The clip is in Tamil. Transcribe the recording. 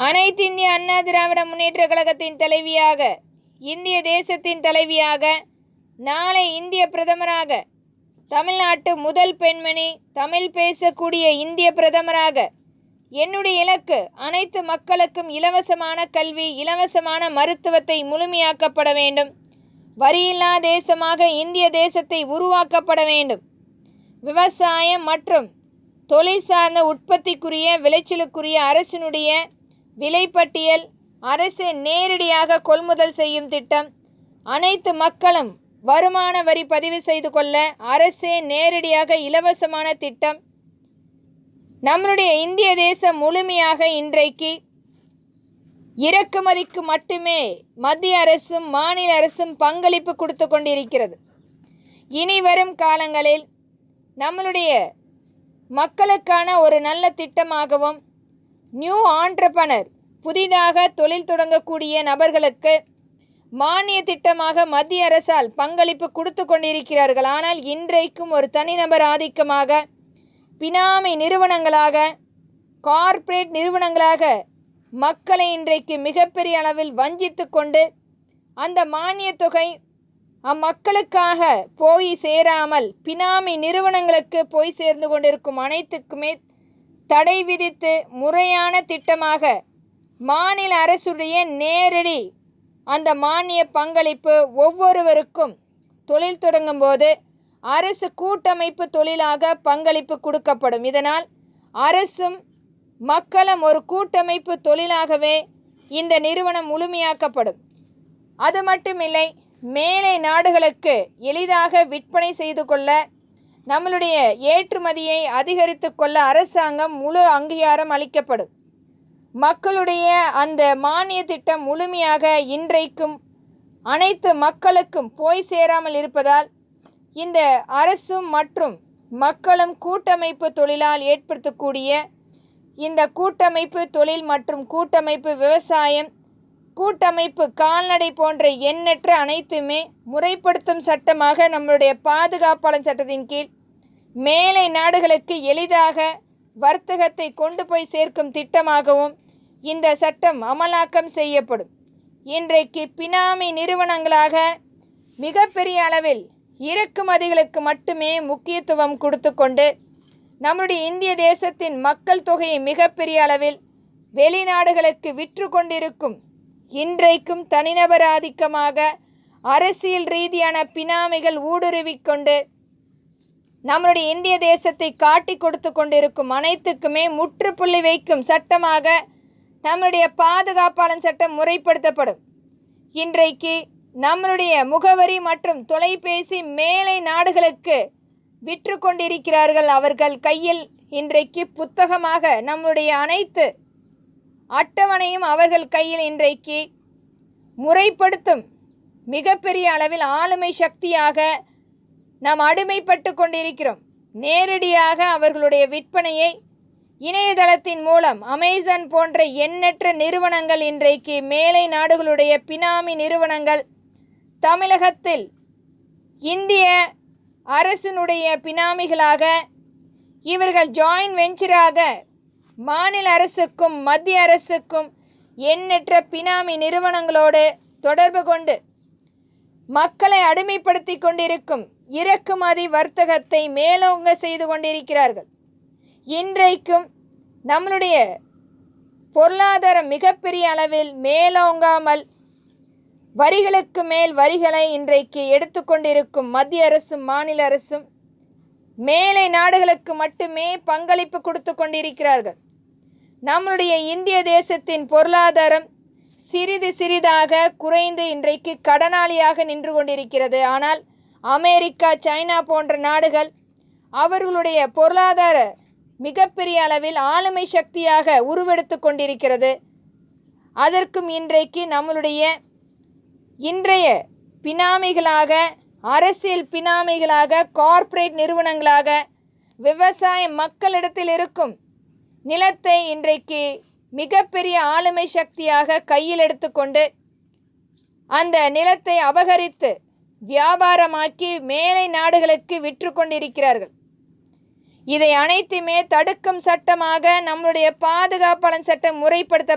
அனைத்து இந்திய அண்ணா திராவிட முன்னேற்ற கழகத்தின் தலைவியாக, இந்திய தேசத்தின் தலைவியாக, நாளை இந்திய பிரதமராக, தமிழ்நாட்டு முதல் பெண்மணி, தமிழ் பேசக்கூடிய இந்திய பிரதமராக என்னுடைய இலக்கு அனைத்து மக்களுக்கும் இலவசமான கல்வி, இலவசமான மருத்துவத்தை முழுமையாக்கப்பட வேண்டும். வரியில்லா தேசமாக இந்திய தேசத்தை உருவாக்கப்பட வேண்டும். விவசாயம் மற்றும் தொழில் சார்ந்த உற்பத்திக்குரிய விளைச்சலுக்குரிய அரசினுடைய விலைப்பட்டியல், அரசு நேரடியாக கொள்முதல் செய்யும் திட்டம், அனைத்து மக்களும் வருமான வரி பதிவு செய்து கொள்ள அரசே நேரடியாக இலவசமான திட்டம். நம்மளுடைய இந்திய தேசம் முழுமையாக இன்றைக்கு இறக்குமதிக்கு மட்டுமே மத்திய அரசும் மாநில அரசும் பங்களிப்பு கொடுத்து கொண்டிருக்கிறது. இனி வரும் காலங்களில் நம்மளுடைய மக்களுக்கான ஒரு நல்ல திட்டமாகவும், நியூ ஆண்டர்பனர், புதிதாக தொழில் தொடங்கக்கூடிய நபர்களுக்கு மானிய திட்டமாக மத்திய அரசால் பங்களிப்பு கொடுத்து கொண்டிருக்கிறார்கள். ஆனால் இன்றைக்கும் ஒரு தனிநபர் ஆதிக்கமாக, பினாமி நிறுவனங்களாக, கார்ப்பரேட் நிறுவனங்களாக மக்களை இன்றைக்கு மிகப்பெரிய அளவில் வஞ்சித்து கொண்டு அந்த மானிய தொகை அம்மக்களுக்காக போய் சேராமல் பினாமி நிறுவனங்களுக்கு போய் சேர்ந்து கொண்டிருக்கும் அனைத்துக்குமே தடை விதித்து முறையான திட்டமாக மாநில அரசுடைய நேரடி அந்த மானிய பங்களிப்பு ஒவ்வொருவருக்கும் தொழில் தொடங்கும் போது அரசு கூட்டமைப்பு தொழிலாக பங்களிப்பு கொடுக்கப்படும். இதனால் அரசும் மக்களும் ஒரு கூட்டமைப்பு தொழிலாகவே இந்த நிறுவனம் முழுமையாக்கப்படும். அது மட்டுமில்லை, மேலை நாடுகளுக்கு எளிதாக விற்பனை செய்து கொள்ள, நம்மளுடைய ஏற்றுமதியை அதிகரித்து கொள்ள அரசாங்கம் முழு அங்கீகாரம் அளிக்கப்படும். மக்களுடைய அந்த மானிய திட்டம் முழுமையாக இன்றைக்கும் அனைத்து மக்களுக்கும் போய் சேராமல் இருப்பதால் இந்த அரசும் மற்றும் மக்களும் கூட்டமைப்பு தொழிலால் ஏற்படுத்தக்கூடிய இந்த கூட்டமைப்பு தொழில் மற்றும் கூட்டமைப்பு விவசாயம், கூட்டமைப்பு கால்நடை போன்ற எண்ணற்ற அனைத்துமே முறைப்படுத்தும் சட்டமாக நம்மளுடைய பாதுகாப்பாளர் சட்டத்தின் கீழ் மேலை நாடுகளுக்கு எளிதாக வர்த்தகத்தை கொண்டு போய் சேர்க்கும் திட்டமாகவும் இந்த சட்டம் அமலாக்கம் செய்யப்படும். இன்றைக்கு பினாமி நிறுவனங்களாக மிகப்பெரிய அளவில் இறக்குமதிகளுக்கு மட்டுமே முக்கியத்துவம் கொடுத்து கொண்டு நம்முடைய இந்திய தேசத்தின் மக்கள் தொகையை மிகப்பெரிய அளவில் வெளிநாடுகளுக்கு விற்று கொண்டிருக்கும் இன்றைக்கும் தனிநபர் ஆதிக்கமாக அரசியல் ரீதியான பினாமிகள் ஊடுருவிக்கொண்டு நம்முடைய இந்திய தேசத்தை காட்டி கொடுத்து கொண்டிருக்கும் அனைத்துக்குமே முற்றுப்புள்ளி வைக்கும் சட்டமாக நம்முடைய பாதுகாப்பாளர் சட்டம் முறைப்படுத்தப்படும். இன்றைக்கு நம்மளுடைய முகவரி மற்றும் தொலைபேசி மேலை நாடுகளுக்கு விற்று கொண்டிருக்கிறார்கள். அவர்கள் கையில் இன்றைக்கு புத்தகமாக நம்முடைய அனைத்து அட்டவணையும் அவர்கள் கையில் இன்றைக்கு முறைப்படுத்தும் மிகப்பெரிய அளவில் ஆளுமை சக்தியாக நாம் அடிமைப்பட்டு கொண்டிருக்கிறோம். நேரடியாக அவர்களுடைய விற்பனையை இணையதளத்தின் மூலம் அமேசான் போன்ற எண்ணற்ற நிறுவனங்கள் இன்றைக்கு மேலை நாடுகளுடைய பினாமி நிறுவனங்கள் தமிழகத்தில் இந்திய அரசினுடைய பினாமிகளாக இவர்கள் ஜாயின்ட் வெஞ்சராக மாநில அரசுக்கும் மத்திய அரசுக்கும் எண்ணற்ற பினாமி நிறுவனங்களோடு தொடர்பு கொண்டு மக்களை அடிமைப்படுத்தி கொண்டிருக்கும் இறக்குமதி வர்த்தகத்தை மேலோங்க செய்து கொண்டிருக்கிறார்கள். இன்றைக்கும் நம்மளுடைய பொருளாதாரம் மிகப்பெரிய அளவில் மேலோங்காமல் வரிகளுக்கு மேல் வரிகளை இன்றைக்கு எடுத்துக்கொண்டிருக்கும் மத்திய அரசும் மாநில அரசும் மேலை நாடுகளுக்கு மட்டுமே பங்களிப்பு கொடுத்து கொண்டிருக்கிறார்கள். நம்முடைய இந்திய தேசத்தின் பொருளாதாரம் சிறிது சிறிதாக குறைந்து இன்றைக்கு கடனாளியாக நின்று கொண்டிருக்கிறது. ஆனால் அமெரிக்கா, சைனா போன்ற நாடுகள் அவர்களுடைய பொருளாதார மிகப்பெரிய அளவில் ஆளுமை சக்தியாக உருவெடுத்து கொண்டிருக்கிறது. அதற்கும் இன்றைக்கு நம்மளுடைய இன்றைய பினாமிகளாக, அரசியல் பினாமிகளாக, கார்ப்பரேட் நிறுவனங்களாக விவசாய மக்களிடத்தில் இருக்கும் நிலத்தை இன்றைக்கு மிகப்பெரிய ஆளுமை சக்தியாக கையில் எடுத்துக்கொண்டு அந்த நிலத்தை அபகரித்து வியாபாரமாக்கி மேலை நாடுகளுக்கு விற்று கொண்டிருக்கிறார்கள். இதை அனைத்துமே தடுக்கும் சட்டமாக நம்முடைய பாதுகாப்பாளர் சட்டம் முறைப்படுத்தப்பட்ட